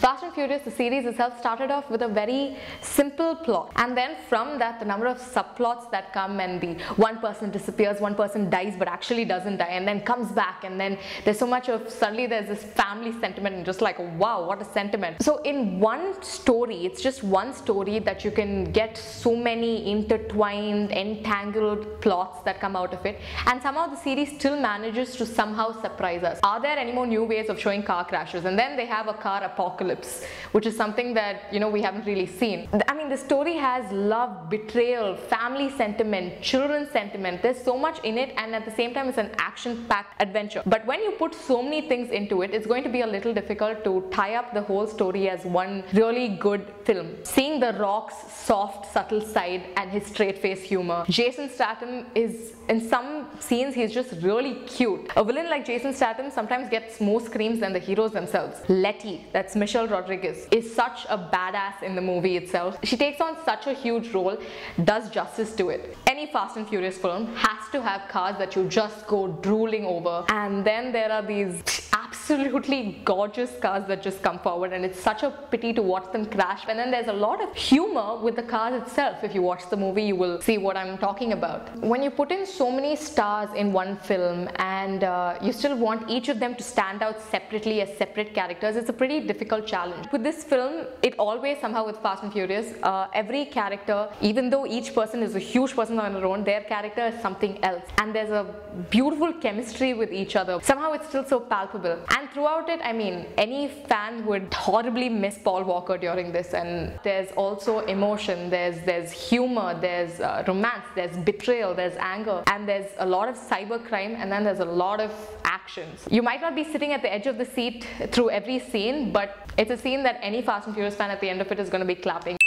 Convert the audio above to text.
Fast and Furious, the series itself, started off with a very simple plot, and then from that the number of subplots that come, and the one person disappears, one person dies but actually doesn't die and then comes back, and then there's so much of, suddenly there's this family sentiment, and just like, wow, what a sentiment. So in one story, it's just one story that you can get so many intertwined, entangled plots that come out of it, and somehow the series still manages to somehow surprise us. Are there any more new ways of showing car crashes? And then they have a car apocalypse, which is something that, you know, we haven't really seen. I mean, the story has love, betrayal, family sentiment, children's sentiment. There's so much in it, and at the same time it's an action-packed adventure. But when you put so many things into it, it's going to be a little difficult to tie up the whole story as one really good film. Seeing The Rock's soft, subtle side and his straight-face humor. Jason Statham is, in some scenes, he's just really cute. A villain like Jason Statham sometimes gets more screams than the heroes themselves. Letty, that's Michelle Rodriguez, is such a badass in the movie itself. She takes on such a huge role, does justice to it. Any Fast and Furious film has to have cars that you just go drooling over, and then there are these absolutely gorgeous cars that just come forward, and it's such a pity to watch them crash. And then there's a lot of humor with the cars itself. If you watch the movie, you will see what I'm talking about. When you put in so many stars in one film and you still want each of them to stand out separately as separate characters, it's a pretty difficult challenge. With this film, it always somehow, with Fast and Furious, every character, even though each person is a huge person on their own, their character is something else, and there's a beautiful chemistry with each other. Somehow it's still so palpable. And throughout it, I mean, any fan would horribly miss Paul Walker during this. And there's also emotion, there's humor, there's romance, there's betrayal, there's anger, and there's a lot of cybercrime, and then there's a lot of actions. You might not be sitting at the edge of the seat through every scene, but it's a scene that any Fast and Furious fan at the end of it is going to be clapping.